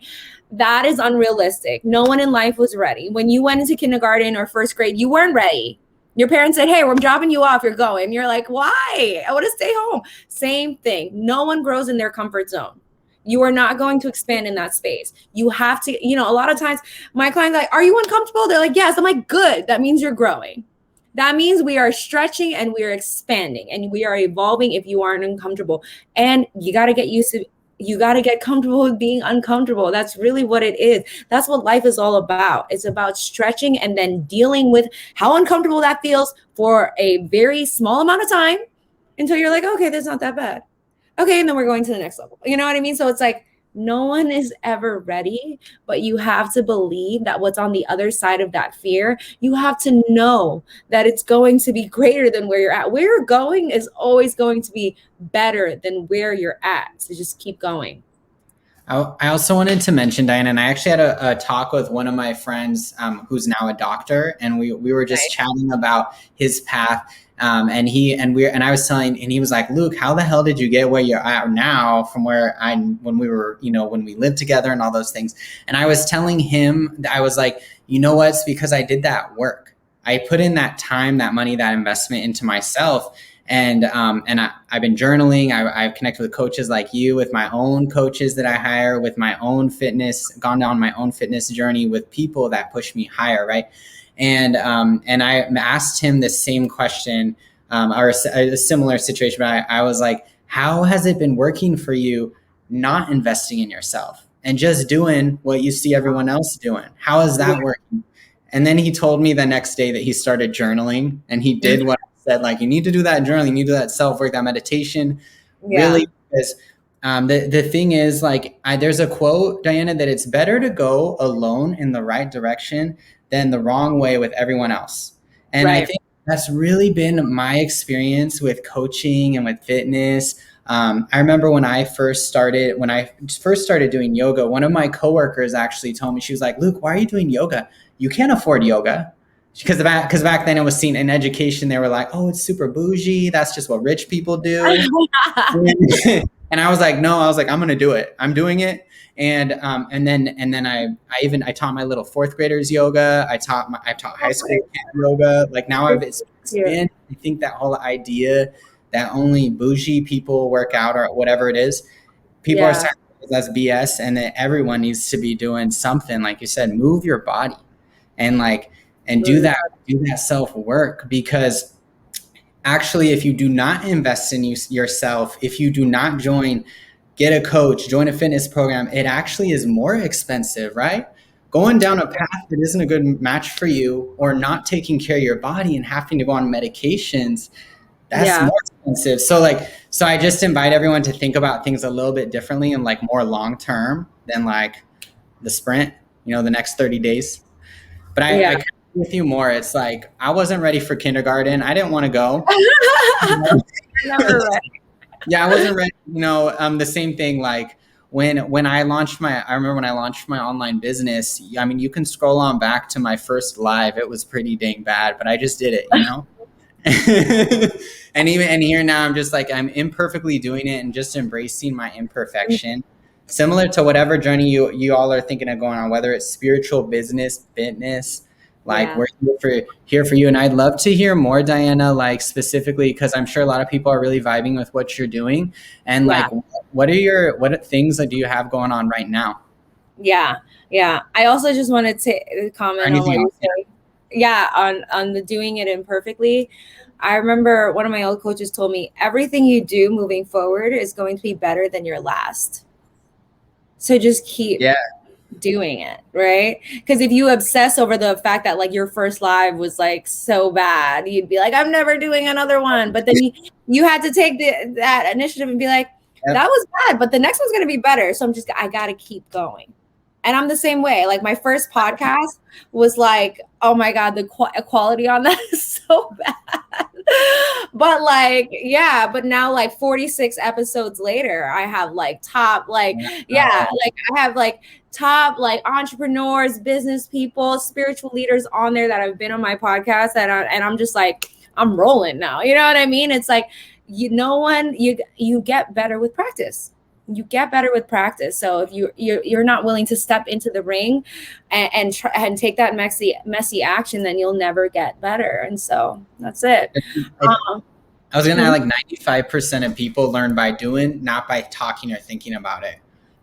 That is unrealistic. No one in life was ready. When you went into kindergarten or first grade, you weren't ready. Your parents said, hey, we're dropping you off. You're going. You're like, why? I want to stay home. Same thing. No one grows in their comfort zone. You are not going to expand in that space. You have to, a lot of times my clients are like, are you uncomfortable? They're like, yes. I'm like, good. That means you're growing. That means we are stretching and we are expanding and we are evolving if you aren't uncomfortable. And you got to get used to you got to get comfortable with being uncomfortable. That's really what it is. That's what life is all about. It's about stretching and then dealing with how uncomfortable that feels for a very small amount of time until you're like, okay, that's not that bad. Okay, and then we're going to the next level. You know what I mean? So it's like no one is ever ready, but you have to believe that what's on the other side of that fear, you have to know that it's going to be greater than where you're at. Where you're going is always going to be better than where you're at. So just keep going. I also wanted to mention, Diana, and I actually had a talk with one of my friends who's now a doctor, and we were just Right. chatting about his path. And I was telling, and he was like, Luke, how the hell did you get where you're at now from when we were, when we lived together and all those things. And I was telling him that I was like, you know what? It's because I did that work. I put in that time, that money, that investment into myself. I've been journaling. I've connected with coaches like you, with my own coaches that I hire, with my own fitness, gone down my own fitness journey with people that push me higher, right? And I asked him the same question, or a similar situation. But I was like, how has it been working for you, not investing in yourself and just doing what you see everyone else doing? How is Yeah. that working? And then he told me the next day that he started journaling and he did what I said, like, you need to do that journaling, you need to do that self-work, that meditation, Yeah. really, because the thing is, like, there's a quote, Diana, that it's better to go alone in the right direction than the wrong way with everyone else. And I Right. think that's really been my experience with coaching and with fitness. I remember when I first started doing yoga, one of my coworkers actually told me, she was like, Luke, why are you doing yoga? You can't afford yoga. Because back then it was seen in education, they were like, oh, it's super bougie. That's just what rich people do. And I was like, no, I was like, I'm gonna do it. I'm doing it. And then I taught my little fourth graders yoga. I taught high school kids yoga. Like now it's Yeah. expanded. I think that whole idea that only bougie people work out or whatever it is, people are Yeah. starting to realize that's BS, and that everyone needs to be doing something. Like you said, move your body and Move your do that self work, because actually, if you do not invest in yourself, if you do not get a coach, join a fitness program, it actually is more expensive, right? Going down a path that isn't a good match for you, or not taking care of your body and having to go on medications, that's Yeah. more expensive. So I just invite everyone to think about things a little bit differently and like more long term than like the sprint, the next 30 days. But I Yeah. agree with you more. It's like I wasn't ready for kindergarten. I didn't want to go. Never read. Yeah, I wasn't ready. The same thing. Like I remember when I launched my online business. I mean, you can scroll on back to my first live. It was pretty dang bad, but I just did it. And here now I'm just like, I'm imperfectly doing it and just embracing my imperfection, similar to whatever journey you all are thinking of going on, whether it's spiritual, business, fitness. Like, Yeah. we're here for you. And I'd love to hear more, Diana, like specifically, because I'm sure a lot of people are really vibing with what you're doing. And Yeah. like, what things that do you have going on right now? Yeah. Yeah. I also just wanted to Or comment on anything what you're else? Yeah. saying. Yeah, on the doing it imperfectly. I remember one of my old coaches told me everything you do moving forward is going to be better than your last. So just keep Yeah. doing it, right? Because if you obsess over the fact that like your first live was like so bad, you'd be like, I'm never doing another one. But then you had to take that initiative and be like, that Yep. was bad, but the next one's going to be better. So I got to keep going. And I'm the same way. Like my first podcast was like, oh my God, the quality on that is so bad. But like, yeah, but now like 46 episodes later, I have like top, like, yeah, Wow. like I have like top like entrepreneurs, business people, spiritual leaders on there that have been on my podcast, and I'm just like, I'm rolling now. You know what I mean? It's like you get better with practice. You get better with practice. So if you're not willing to step into the ring and take that messy action, then you'll never get better. And so that's it. I, Um, I was gonna add like 95% of people learn by doing, not by talking or thinking about it.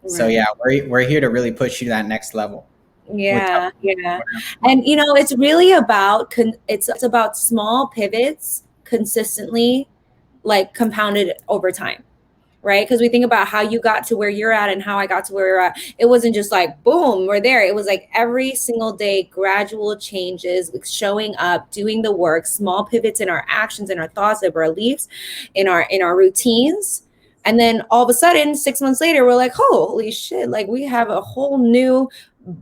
So right. yeah, we're here to really push you to that next level with Yeah, yeah. And it's really about it's about small pivots consistently, like compounded over time, right? Because we think about how you got to where you're at and how I got to where we're at. It wasn't just like boom, we're there. It was like every single day, gradual changes, showing up, doing the work, small pivots in our actions, in our thoughts, in our beliefs, in our routines. And then all of a sudden, 6 months later, we're like, holy shit, like we have a whole new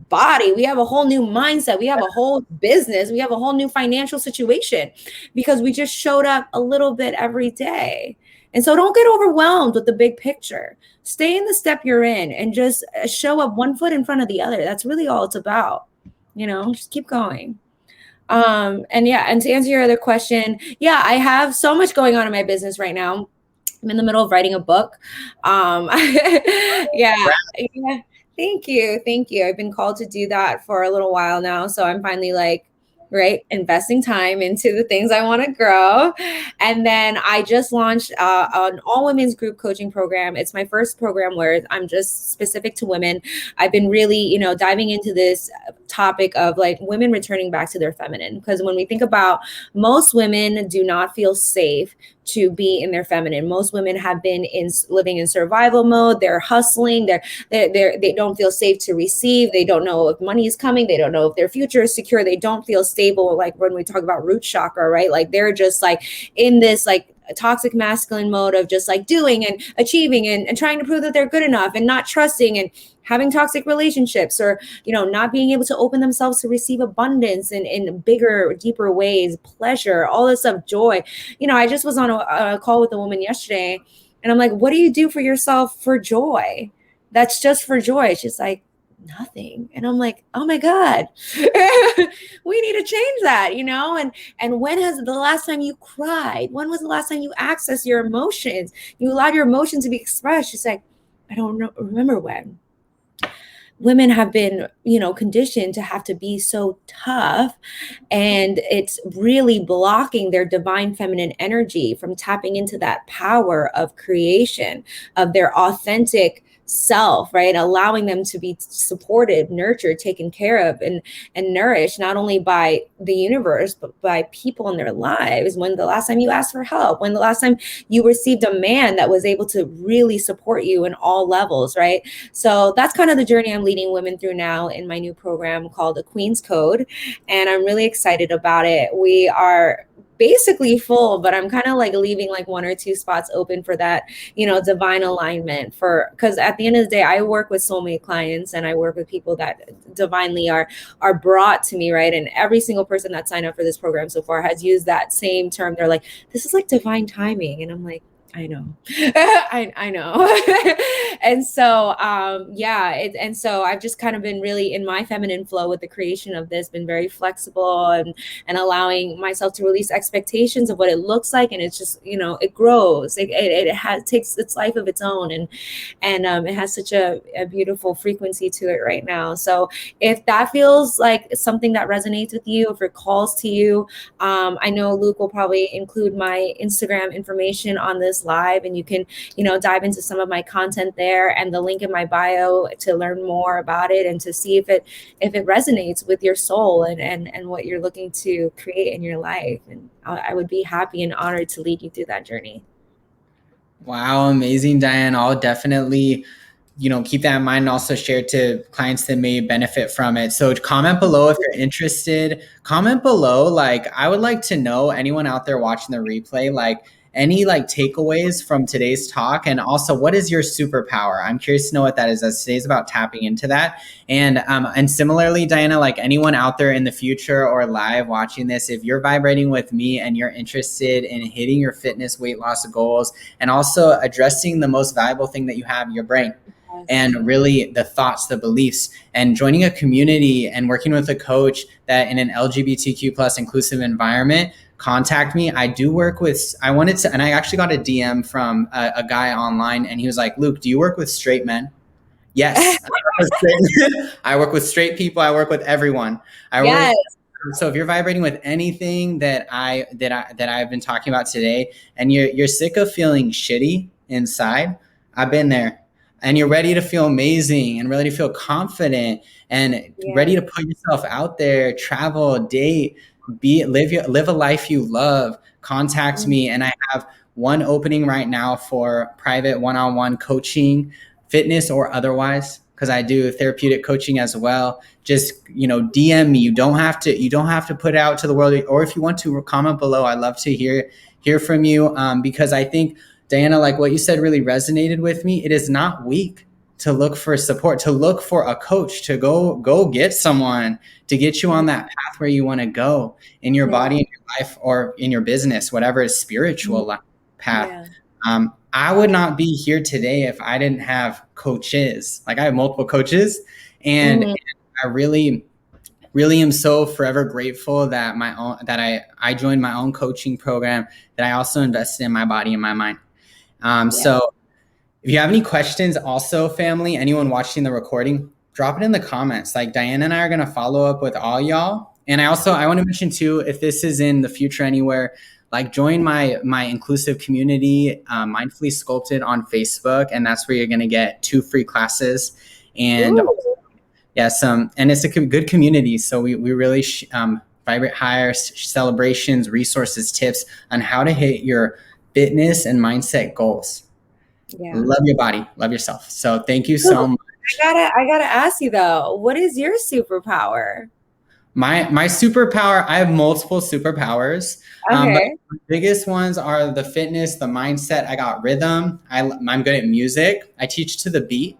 body, we have a whole new mindset, we have a whole business, we have a whole new financial situation because we just showed up a little bit every day. And so don't get overwhelmed with the big picture. Stay in the step you're in and just show up one foot in front of the other. That's really all it's about. Just keep going. And yeah, and to answer your other question, yeah, I have so much going on in my business right now. I'm in the middle of writing a book. Yeah, yeah. Thank you. Thank you. I've been called to do that for a little while now. So I'm finally like, right, investing time into the things I want to grow. And then I just launched an all women's group coaching program. It's my first program where I'm just specific to women. I've been really, diving into this topic of like women returning back to their feminine. Because when we think about most women do not feel safe to be in their feminine. Most women have been living in survival mode. They're hustling. They don't feel safe to receive. They don't know if money is coming. They don't know if their future is secure. They don't feel stable. Like when we talk about root chakra, right? Like they're just like in this like toxic masculine mode of just like doing and achieving and trying to prove that they're good enough and not trusting and having toxic relationships or not being able to open themselves to receive abundance in bigger, deeper ways, pleasure, all this stuff, joy. I just was on a call with a woman yesterday and I'm like, what do you do for yourself for joy? That's just for joy. She's like, nothing. And I'm like, oh my God, we need to change that, and when has the last time you cried? When was the last time you accessed your emotions? You allowed your emotions to be expressed. She's like, I don't remember when. Women have been, conditioned to have to be so tough, and it's really blocking their divine feminine energy from tapping into that power of creation, of their authentic self, right? Allowing them to be supported, nurtured, taken care of, and nourished, not only by the universe, but by people in their lives. When the last time you asked for help? When the last time you received a man that was able to really support you in all levels, right? So that's kind of the journey I'm leading women through now in my new program called the Queen's Code. And I'm really excited about it. We are basically full, but I'm kind of like leaving like one or two spots open for that, divine alignment, because at the end of the day, I work with soulmate clients and I work with people that divinely are brought to me, right? And every single person that signed up for this program so far has used that same term. They're like, this is like divine timing. And I'm like, I know. I know. And so, and so I've just kind of been really in my feminine flow with the creation of this, been very flexible and allowing myself to release expectations of what it looks like. And it's just, it grows. It takes its life of its own. And it has such a beautiful frequency to it right now. So if that feels like something that resonates with you, if it calls to you, I know Luke will probably include my Instagram information on this live, and you can dive into some of my content there and the link in my bio to learn more about it and to see if it resonates with your soul and what you're looking to create in your life. And I would be happy and honored to lead you through that journey. Wow, amazing, Diane. I'll definitely keep that in mind and also share to clients that may benefit from it. So comment below if you're interested. Comment below, like, I would like to know, anyone out there watching the replay, like, any like takeaways from today's talk, and also what is your superpower? I'm curious to know what that is, as today's about tapping into that. And similarly, Diana, like anyone out there in the future or live watching this, if you're vibrating with me and you're interested in hitting your fitness weight loss goals and also addressing the most valuable thing that you have, your brain, and really the thoughts, the beliefs, and joining a community and working with a coach that in an LGBTQ plus inclusive environment, contact me. I do work with, and I actually got a DM from a guy online, and he was like, Luke, do you work with straight men? Yes. I work with straight people. I work with everyone. So if you're vibrating with anything that I've been talking about today, and you're sick of feeling shitty inside, I've been there. And you're ready to feel amazing and ready to feel confident and ready to put yourself out there, travel, date, live a life you love, contact me. And I have one opening right now for private one-on-one coaching, fitness or otherwise, because I do therapeutic coaching as well. Just, DM me. You don't have to put it out to the world, or if you want to, comment below. I'd love to hear from you, because I think, Diana, like what you said really resonated with me. It is not weak to look for support, to look for a coach, to go get someone to get you on that path where you want to go in your body, in your life, or in your business, whatever is spiritual path. I would not be here today if I didn't have coaches. Like, I have multiple coaches, and I really am so forever grateful that I joined my own coaching program, that I also invested in my body and my mind. So if you have any questions, also, family, anyone watching the recording, drop it in the comments. Like, Diana and I are going to follow up with all y'all. And I want to mention too, if this is in the future anywhere, like, join my inclusive community, Mindfully Sculpted on Facebook. And that's where you're going to get 2 free classes. And and it's a good community. So we really vibrate higher, celebrations, resources, tips on how to hit your fitness and mindset goals. Love your body, love yourself. So thank you so much. I gotta ask you though, what is your superpower? My superpower, I have multiple superpowers. But the biggest ones are the fitness, the mindset. I got rhythm. I'm good at music. I teach to the beat.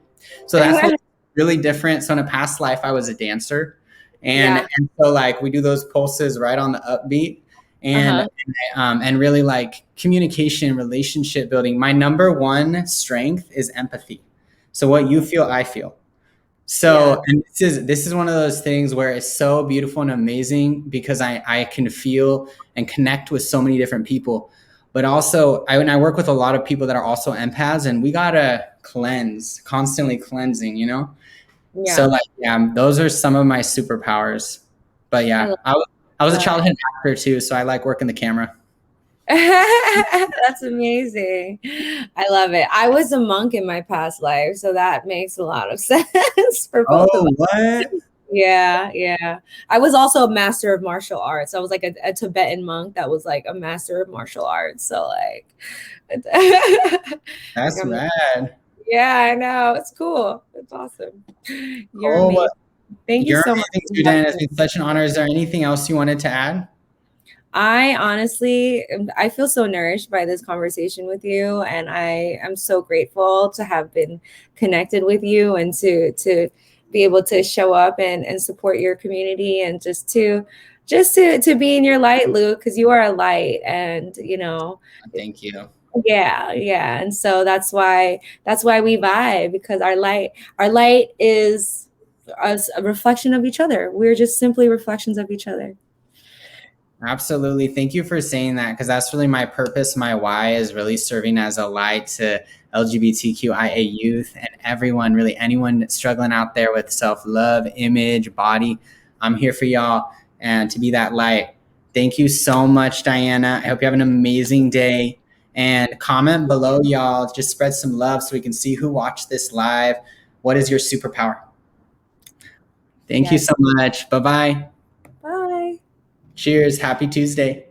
So that's really different. So in a past life, I was a dancer. And so, like, we do those pulses right on the upbeat. And really, like, communication, relationship building. My number one strength is empathy. So what you feel, I feel. So, and this is one of those things where it's so beautiful and amazing, because I can feel and connect with so many different people. But also, I work with a lot of people that are also empaths, and we gotta cleanse, constantly cleansing, So, like, those are some of my superpowers. But I was a childhood actor too, so I like working the camera. That's amazing. I love it. I was a monk in my past life, so that makes a lot of sense for both of us. What? Yeah. I was also a master of martial arts. I was like a Tibetan monk that was like a master of martial arts. So, like, that's rad. Yeah, I know. It's cool. It's awesome. You're amazing. Thank you so much. Too, Diana. It's been such an honor. Is there anything else you wanted to add? I feel so nourished by this conversation with you, and I am so grateful to have been connected with you and to be able to show up and support your community, and just to be in your light, Luke, because you are a light, and Thank you. Yeah. And so that's why we vibe, because our light is a reflection of each other. We're just simply reflections of each other. Absolutely. Thank you for saying that, because that's really my purpose. My why is really serving as a light to LGBTQIA youth and everyone, really anyone struggling out there with self-love, image, body. I'm here for y'all, and to be that light. Thank you so much, Diana. I hope you have an amazing day. And comment below, y'all. Just spread some love so we can see who watched this live. What is your superpower? Thank you so much. Bye-bye. Bye. Cheers. Happy Tuesday.